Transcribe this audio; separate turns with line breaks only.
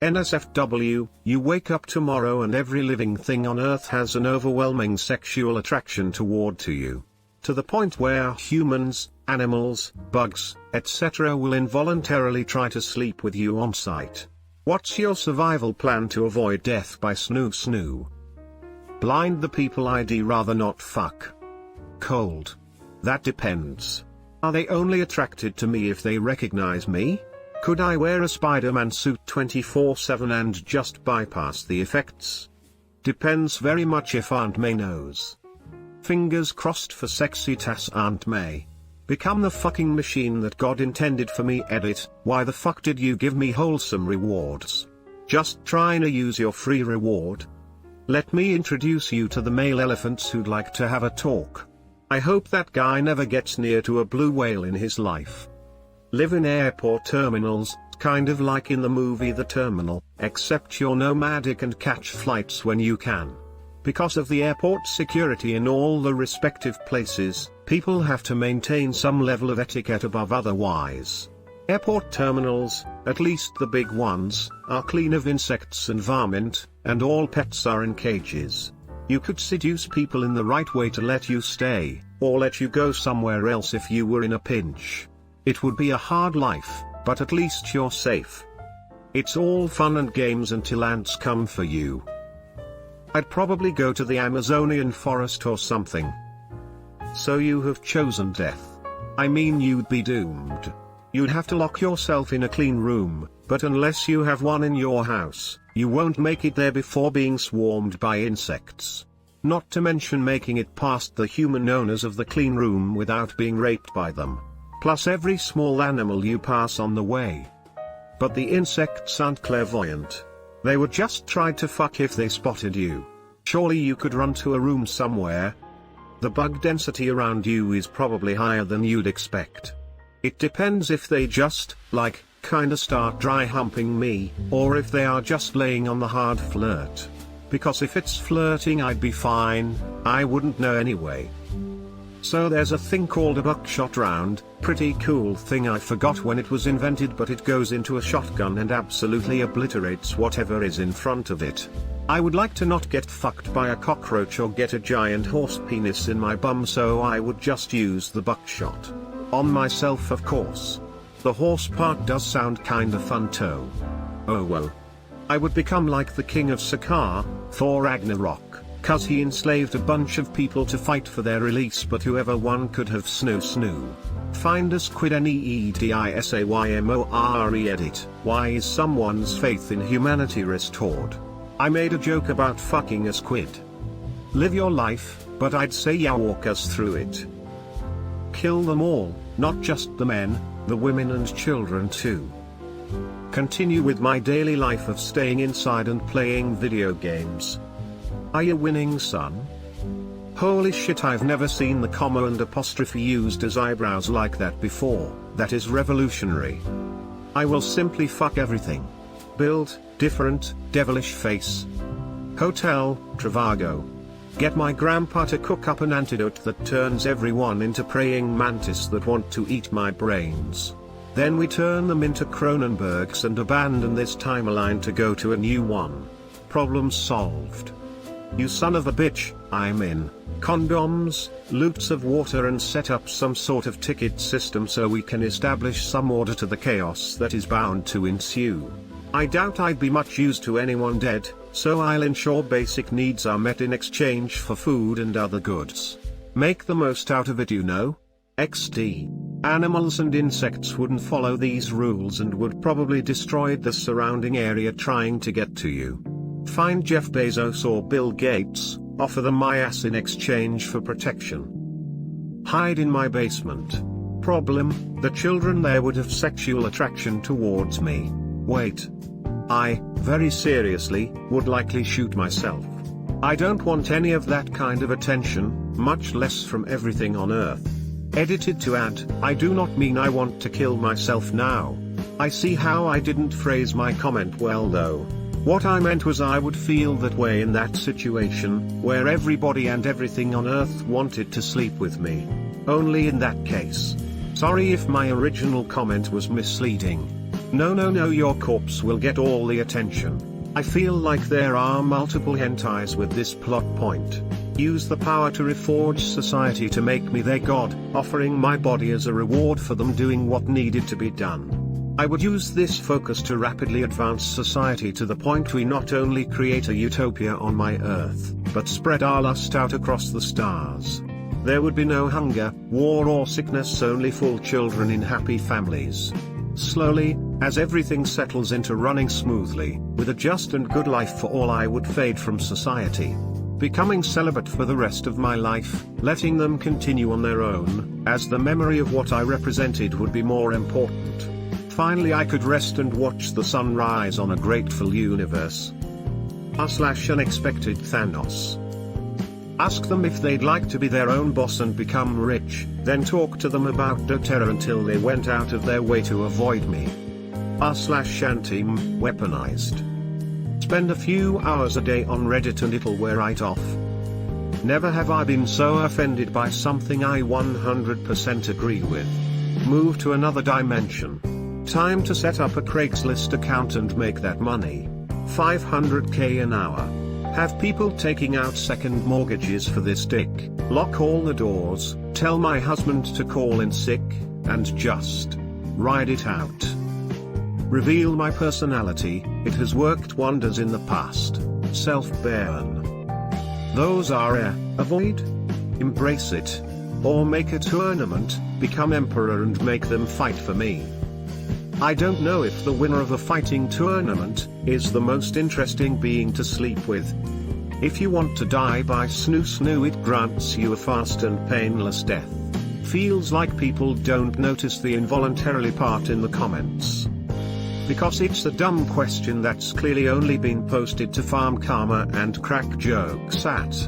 NSFW, you wake up tomorrow and every living thing on Earth has an overwhelming sexual attraction toward you. To the point where humans, animals, bugs, etc. will involuntarily try to sleep with you on sight. What's your survival plan to avoid death by snoo? Blind the people I'd rather not fuck. Cold. That depends. Are they only attracted to me if they recognize me? Could I wear a Spider-Man suit 24/7 and just bypass the effects? Depends very much if Aunt May knows. Fingers crossed for sexy Tass Aunt May. Become the fucking machine that God intended for me. Edit, why the fuck did you give me wholesome rewards? Just trying to use your free reward? Let me introduce you to the male elephants who'd like to have a talk. I hope that guy never gets near to a blue whale in his life. Live in airport terminals, kind of like in the movie The Terminal, except you're nomadic and catch flights when you can. Because of the airport security in all the respective places, people have to maintain some level of etiquette above otherwise. Airport terminals, at least the big ones, are clean of insects and varmint, and all pets are in cages. You could seduce people in the right way to let you stay, or let you go somewhere else if you were in a pinch. It would be a hard life, but at least you're safe. It's all fun and games until ants come for you. I'd probably go to the Amazonian forest or something. So you have chosen death. I mean, you'd be doomed. You'd have to lock yourself in a clean room, but unless you have one in your house, you won't make it there before being swarmed by insects. Not to mention making it past the human owners of the clean room without being raped by them. Plus every small animal you pass on the way. But the insects aren't clairvoyant. They would just try to fuck if they spotted you. Surely you could run to a room somewhere. The bug density around you is probably higher than you'd expect. It depends if they just, kinda start dry humping me, or if they are just laying on the hard flirt. Because if it's flirting I'd be fine, I wouldn't know anyway. So there's a thing called a buckshot round, pretty cool thing. I forgot when it was invented, but it goes into a shotgun and absolutely obliterates whatever is in front of it. I would like to not get fucked by a cockroach or get a giant horse penis in my bum, so I would just use the buckshot. On myself, of course. The horse part does sound kinda fun too. Oh well. I would become like the king of Sakaar, Thor Ragnarok. 'Cause he enslaved a bunch of people to fight for their release, but whoever won could have snoo. Find a squid NEEDISAYMORE. Edit, why is someone's faith in humanity restored? I made a joke about fucking a squid. Live your life, but I'd say yeah, walk us through it. Kill them all, not just the men, the women and children too. Continue with my daily life of staying inside and playing video games. Are you winning, son? Holy shit, I've never seen the comma and apostrophe used as eyebrows like that before. That is revolutionary. I will simply fuck everything. Build, different, devilish face. Hotel, Trivago. Get my grandpa to cook up an antidote that turns everyone into praying mantis that want to eat my brains. Then we turn them into Cronenbergs and abandon this timeline to go to a new one. Problem solved. You son of a bitch, I'm in. Condoms, loots of water, and set up some sort of ticket system so we can establish some order to the chaos that is bound to ensue. I doubt I'd be much use to anyone dead, so I'll ensure basic needs are met in exchange for food and other goods. Make the most out of it, you know? XD. Animals and insects wouldn't follow these rules and would probably destroy the surrounding area trying to get to you. Find Jeff Bezos or Bill Gates, offer them my ass in exchange for protection. Hide in my basement. Problem, the children there would have sexual attraction towards me. Wait. I, very seriously, would likely shoot myself. I don't want any of that kind of attention, much less from everything on Earth. Edited to add, I do not mean I want to kill myself now. I see how I didn't phrase my comment well though. What I meant was I would feel that way in that situation, where everybody and everything on Earth wanted to sleep with me. Only in that case. Sorry if my original comment was misleading. No, your corpse will get all the attention. I feel like there are multiple hentais with this plot point. Use the power to reforge society to make me their god, offering my body as a reward for them doing what needed to be done. I would use this focus to rapidly advance society to the point we not only create a utopia on my earth, but spread our lust out across the stars. There would be no hunger, war or sickness, only full children in happy families. Slowly, as everything settles into running smoothly, with a just and good life for all, I would fade from society, becoming celibate for the rest of my life, letting them continue on their own, as the memory of what I represented would be more important. Finally I could rest and watch the sun rise on a grateful universe. /unexpected Thanos. Ask them if they'd like to be their own boss and become rich, then talk to them about doTERRA until they went out of their way to avoid me. r/shantim, weaponized. Spend a few hours a day on Reddit and it'll wear right off. Never have I been so offended by something I 100% agree with. Move to another dimension. Time to set up a Craigslist account and make that money. $500K an hour. Have people taking out second mortgages for this dick. Lock all the doors, tell my husband to call in sick, and just ride it out. Reveal my personality, it has worked wonders in the past. Self-burn. Those are avoid, embrace it, or make a tournament, become emperor and make them fight for me. I don't know if the winner of a fighting tournament is the most interesting being to sleep with. If you want to die by snoo, it grants you a fast and painless death. Feels like people don't notice the involuntarily part in the comments. Because it's a dumb question that's clearly only been posted to farm karma and crack jokes at.